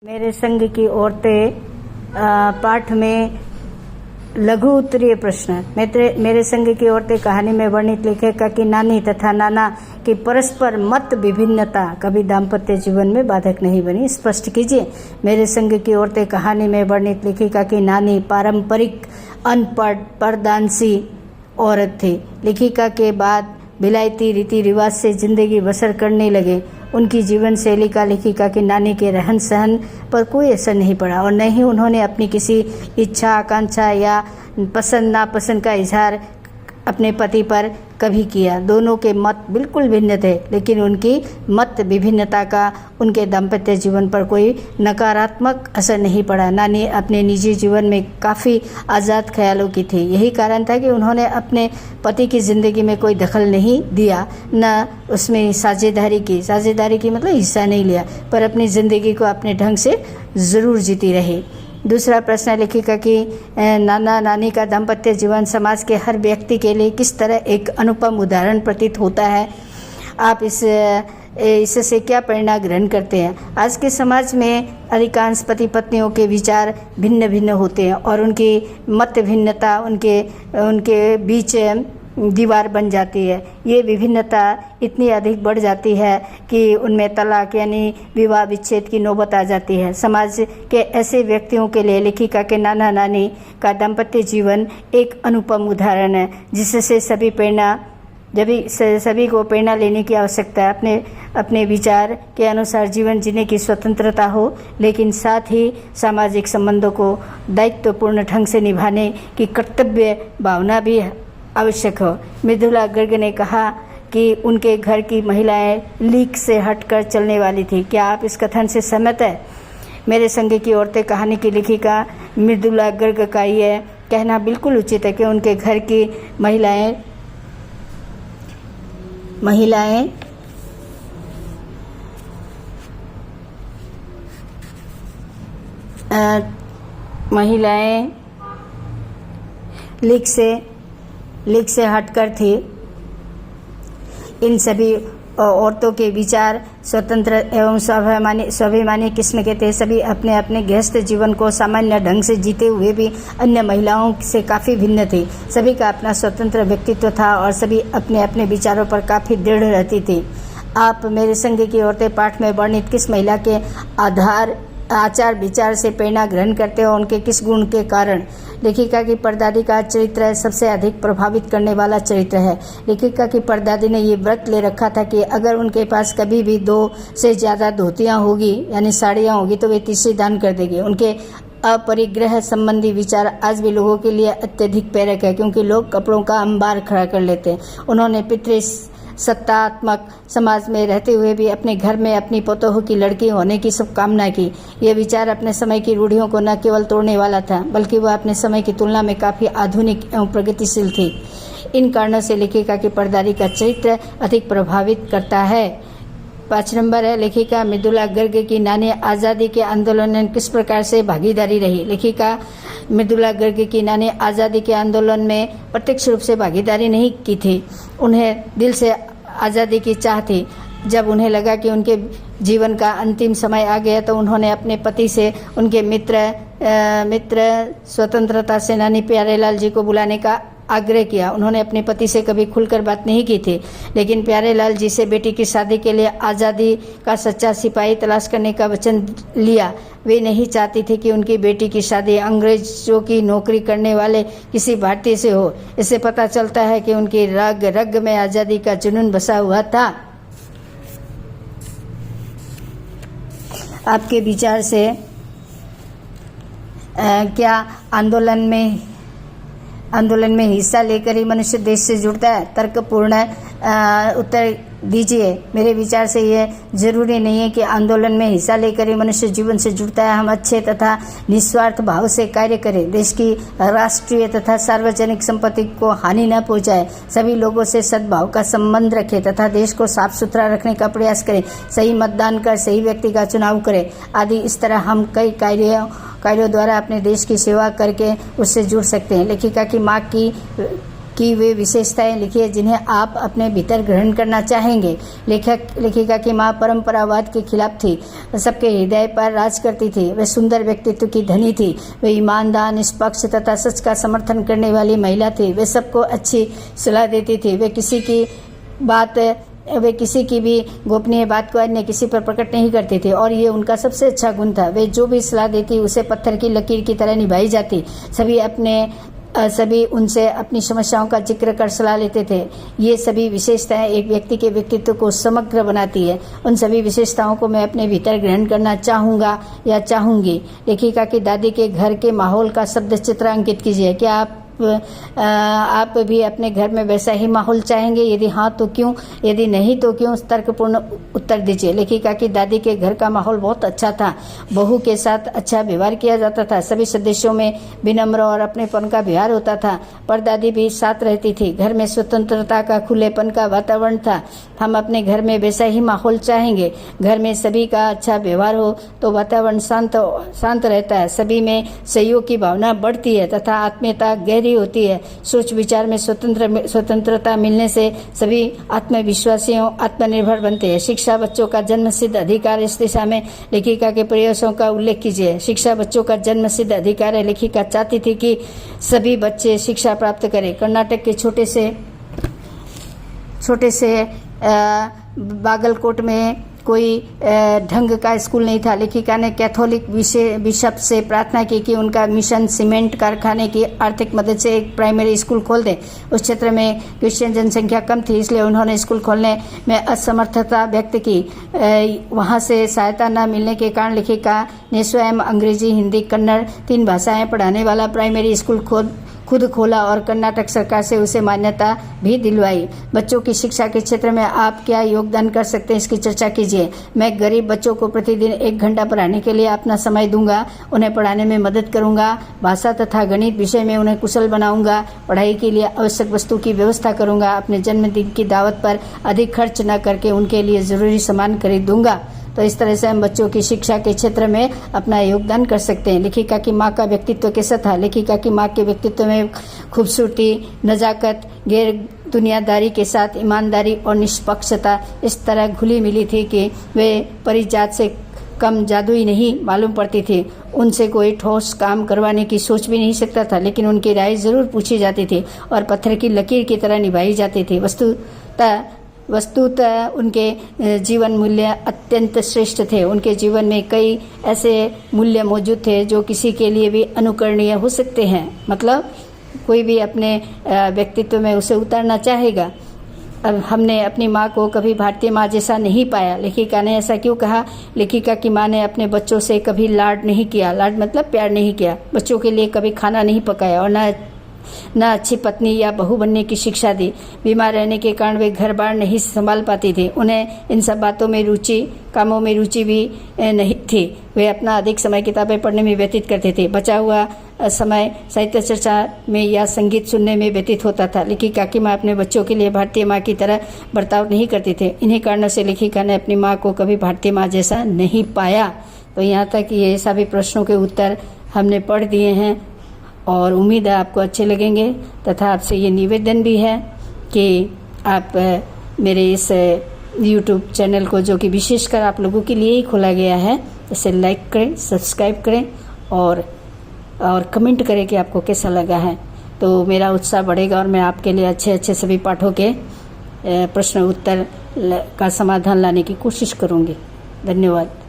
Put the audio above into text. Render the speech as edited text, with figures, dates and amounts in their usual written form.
मेरे संग की औरतें पाठ में लघु उत्तरीय प्रश्न। मेरे संग की औरतें कहानी में वर्णित लेखिका की नानी तथा नाना की परस्पर मत विभिन्नता कभी दाम्पत्य जीवन में बाधक नहीं बनी, स्पष्ट कीजिए। मेरे संग की औरतें कहानी में वर्णित लेखिका की नानी पारंपरिक अनपढ़ परदानसी औरत थी। लेखिका के बाद विलायती रीति रिवाज से जिंदगी बसर करने लगे। उनकी जीवन शैली का लेखिका की नानी के रहन सहन पर कोई असर नहीं पड़ा और न ही उन्होंने अपनी किसी इच्छा आकांक्षा या पसंद नापसंद का इजहार अपने पति पर कभी किया। दोनों के मत बिल्कुल भिन्न थे, लेकिन उनकी मत विभिन्नता का उनके दाम्पत्य जीवन पर कोई नकारात्मक असर नहीं पड़ा। नानी अपने निजी जीवन में काफ़ी आज़ाद ख्यालों की थी। यही कारण था कि उन्होंने अपने पति की ज़िंदगी में कोई दखल नहीं दिया, न उसमें साझेदारी की मतलब हिस्सा नहीं लिया, पर अपनी ज़िंदगी को अपने ढंग से ज़रूर जीती रही। दूसरा प्रश्न, लेखिका की नाना नानी का दाम्पत्य जीवन समाज के हर व्यक्ति के लिए किस तरह एक अनुपम उदाहरण प्रतीत होता है? आप इससे क्या प्रेरणा ग्रहण करते हैं? आज के समाज में अधिकांश पति पत्नियों के विचार भिन्न भिन्न होते हैं और उनकी मत भिन्नता उनके बीच दीवार बन जाती है। ये विभिन्नता इतनी अधिक बढ़ जाती है कि उनमें तलाक यानी विवाह विच्छेद की नौबत आ जाती है। समाज के ऐसे व्यक्तियों के लिए लेखिका के नाना नानी का दाम्पत्य जीवन एक अनुपम उदाहरण है, जिससे सभी को प्रेरणा लेने की आवश्यकता है। अपने विचार के अनुसार जीवन जीने की स्वतंत्रता हो, लेकिन साथ ही सामाजिक संबंधों को दायित्वपूर्ण ढंग से निभाने की कर्तव्य भावना भी आवश्यक हो। मृदुला गर्ग ने कहा कि उनके घर की महिलाएं लीक से हटकर चलने वाली थी। क्या आप इस कथन से सहमत हैं? मेरे संग की औरतें कहानी की लेखिका मृदुला गर्ग का यह कहना बिल्कुल उचित है कि उनके घर की महिलाएं लीक से हटकर थी। इन सभी औरतों के विचार स्वतंत्र एवं स्वाभिमानी किस्म के थे। सभी अपने अपने गृहस्थ जीवन को सामान्य ढंग से जीते हुए भी अन्य महिलाओं से काफ़ी भिन्न थे। सभी का अपना स्वतंत्र व्यक्तित्व था और सभी अपने अपने विचारों पर काफ़ी दृढ़ रहती थी। आप मेरे संग की औरतें पाठ में वर्णित किस महिला के आचार विचार से प्रेरणा ग्रहण करते हो? उनके किस गुण के कारण? लेखिका की परदादी का चरित्र सबसे अधिक प्रभावित करने वाला चरित्र है। लेखिका की परदादी ने ये व्रत ले रखा था कि अगर उनके पास कभी भी 2 से ज़्यादा धोतियाँ होगी यानी साड़ियाँ होगी तो वे तीसरी दान कर देंगे। उनके अपरिग्रह संबंधी विचार आज भी लोगों के लिए अत्यधिक प्रेरक है, क्योंकि लोग कपड़ों का अंबार खड़ा कर लेते हैं। उन्होंने पितृ सत्तात्मक समाज में रहते हुए भी अपने घर में अपनी पतोह की लड़की होने की शुभकामना की। यह विचार अपने समय की रूढ़ियों को न केवल तोड़ने वाला था, बल्कि वह अपने समय की तुलना में काफ़ी आधुनिक एवं प्रगतिशील थी। इन कारणों से लेखिका की परदादी का चरित्र अधिक प्रभावित करता है। 5 नंबर है, लेखिका मृदुला गर्ग की नानी आज़ादी के आंदोलन में किस प्रकार से भागीदारी रही? लेखिका मृदुला गर्ग की नानी आज़ादी के आंदोलन में प्रत्यक्ष रूप से भागीदारी नहीं की थी। उन्हें दिल से आज़ादी की चाह थी। जब उन्हें लगा कि उनके जीवन का अंतिम समय आ गया तो उन्होंने अपने पति से उनके मित्र स्वतंत्रता सेनानी प्यारेलाल जी को बुलाने का आग्रह किया। उन्होंने अपने पति से कभी खुलकर बात नहीं की थी, लेकिन प्यारेलाल जी से बेटी की शादी के लिए आज़ादी का सच्चा सिपाही तलाश करने का वचन लिया। वे नहीं चाहती थी कि उनकी बेटी की शादी अंग्रेजों की नौकरी करने वाले किसी भारतीय से हो। इससे पता चलता है कि उनकी रग रग में आज़ादी का जुनून बसा हुआ था। आपके विचार से क्या आंदोलन में हिस्सा लेकर ही मनुष्य देश से जुड़ता है? तर्कपूर्ण उत्तर दीजिए। मेरे विचार से यह जरूरी नहीं है कि आंदोलन में हिस्सा लेकर ही मनुष्य जीवन से जुड़ता है। हम अच्छे तथा निस्वार्थ भाव से कार्य करें, देश की राष्ट्रीय तथा सार्वजनिक संपत्ति को हानि न पहुंचाए, सभी लोगों से सद्भाव का संबंध रखें तथा देश को साफ सुथरा रखने का प्रयास करें, सही मतदान कर सही व्यक्ति का चुनाव करें आदि। इस तरह हम कई कार्यों द्वारा अपने देश की सेवा करके उससे जुड़ सकते हैं। लेखिका की माँ की की वे विशेषताएं लिखिए जिन्हें आप अपने भीतर ग्रहण करना चाहेंगे। लेखिका की माँ परंपरावाद के खिलाफ थी, सबके हृदय पर राज करती थी। वे सुंदर व्यक्तित्व की धनी थी। वे ईमानदार, निष्पक्ष तथा सच का समर्थन करने वाली महिला थी। वे सबको अच्छी सलाह देती थी। वे किसी की भी गोपनीय बात को अन्य किसी पर प्रकट नहीं करती थी और ये उनका सबसे अच्छा गुण था। वे जो भी सलाह देती उसे पत्थर की लकीर की तरह निभाई जाती। सभी उनसे अपनी समस्याओं का जिक्र कर सलाह लेते थे। ये सभी विशेषताएं एक व्यक्ति के व्यक्तित्व को समग्र बनाती है। उन सभी विशेषताओं को मैं अपने भीतर ग्रहण करना चाहूँगा या चाहूँगी। लेखिका की दादी के घर के माहौल का शब्द चित्र अंकित कीजिए। क्या आप भी अपने घर में वैसा ही माहौल चाहेंगे? यदि हाँ तो क्यों? यदि नहीं तो क्यों? तर्कपूर्ण उत्तर दीजिए। लेखिका की दादी के घर का माहौल बहुत अच्छा था। बहू के साथ अच्छा व्यवहार किया जाता था। सभी सदस्यों में विनम्र और अपनेपन का व्यवहार होता था। परदादी भी साथ रहती थी। घर में स्वतंत्रता का, खुलेपन का वातावरण था। हम अपने घर में वैसा ही माहौल चाहेंगे। घर में सभी का अच्छा व्यवहार हो तो वातावरण शांत रहता है। सभी में सहयोग की भावना बढ़ती है तथा आत्मीयता गहरी होती है। सोच विचार में स्वतंत्रता मिलने से सभी आत्मविश्वासियों, आत्मनिर्भर बनते हैं। शिक्षा बच्चों का जन्मसिद्ध अधिकार। इस दिशा में लेखिका के प्रयासों का उल्लेख कीजिए। शिक्षा बच्चों का जन्मसिद्ध अधिकार है। लेखिका चाहती थी कि सभी बच्चे शिक्षा प्राप्त करें। कर्नाटक के छोटे से बागलकोट में कोई ढंग का स्कूल नहीं था। लेखिका ने कैथोलिक बिशप से प्रार्थना की कि उनका मिशन सीमेंट कारखाने की आर्थिक मदद से एक प्राइमरी स्कूल खोल दे। उस क्षेत्र में क्रिश्चियन जनसंख्या कम थी, इसलिए उन्होंने स्कूल खोलने में असमर्थता व्यक्त की। वहां से सहायता न मिलने के कारण लेखिका ने स्वयं अंग्रेजी, हिंदी, कन्नड़ 3 भाषाएं पढ़ाने वाला प्राइमरी स्कूल खुद खोला और कर्नाटक सरकार से उसे मान्यता भी दिलवाई। बच्चों की शिक्षा के क्षेत्र में आप क्या योगदान कर सकते हैं, इसकी चर्चा कीजिए। मैं गरीब बच्चों को प्रतिदिन 1 घंटा पढ़ाने के लिए अपना समय दूंगा। उन्हें पढ़ाने में मदद करूंगा। भाषा तथा गणित विषय में उन्हें कुशल बनाऊंगा। पढ़ाई के लिए आवश्यक वस्तु की व्यवस्था करूंगा। अपने जन्मदिन की दावत पर अधिक खर्च न करके उनके लिए जरूरी सामान खरीदूंगा। तो इस तरह से हम बच्चों की शिक्षा के क्षेत्र में अपना योगदान कर सकते हैं। लेखिका की माँ का व्यक्तित्व कैसा था? लेखिका की माँ के व्यक्तित्व में खूबसूरती, नजाकत, गैर दुनियादारी के साथ ईमानदारी और निष्पक्षता इस तरह घुली मिली थी कि वे परिजात से कम जादुई नहीं मालूम पड़ती थी। उनसे कोई ठोस काम करवाने की सोच भी नहीं सकता था, लेकिन उनकी राय जरूर पूछी जाती थी और पत्थर की लकीर की तरह निभाई जाती थी। वस्तुतः उनके जीवन मूल्य अत्यंत श्रेष्ठ थे। उनके जीवन में कई ऐसे मूल्य मौजूद थे जो किसी के लिए भी अनुकरणीय हो सकते हैं। मतलब कोई भी अपने व्यक्तित्व में उसे उतारना चाहेगा। अब हमने अपनी माँ को कभी भारतीय माँ जैसा नहीं पाया। लेखिका ने ऐसा क्यों कहा? लेखिका की माँ ने अपने बच्चों से कभी लाड नहीं किया। लाड मतलब प्यार नहीं किया। बच्चों के लिए कभी खाना नहीं पकाया और न अच्छी पत्नी या बहू बनने की शिक्षा दी। बीमार रहने के कारण वे घर बार नहीं संभाल पाती थी। उन्हें इन सब कामों में रुचि भी नहीं थी। वे अपना अधिक समय किताबें पढ़ने में व्यतीत करते थे। बचा हुआ समय साहित्य चर्चा में या संगीत सुनने में व्यतीत होता था। लेखिका की माँ अपने बच्चों के लिए भारतीय माँ की तरह बर्ताव नहीं करते थे। इन्हीं कारणों से लेखिका ने अपनी माँ को कभी भारतीय माँ जैसा नहीं पाया। तो यहाँ तक ये सभी प्रश्नों के उत्तर हमने पढ़ दिए हैं और उम्मीद है आपको अच्छे लगेंगे। तथा आपसे ये निवेदन भी है कि आप मेरे इस YouTube चैनल को, जो कि विशेषकर आप लोगों के लिए ही खोला गया है, इसे लाइक करें, सब्सक्राइब करें और कमेंट करें कि आपको कैसा लगा है। तो मेरा उत्साह बढ़ेगा और मैं आपके लिए अच्छे सभी पाठों के प्रश्न उत्तर का समाधान लाने की कोशिश करूँगी। धन्यवाद।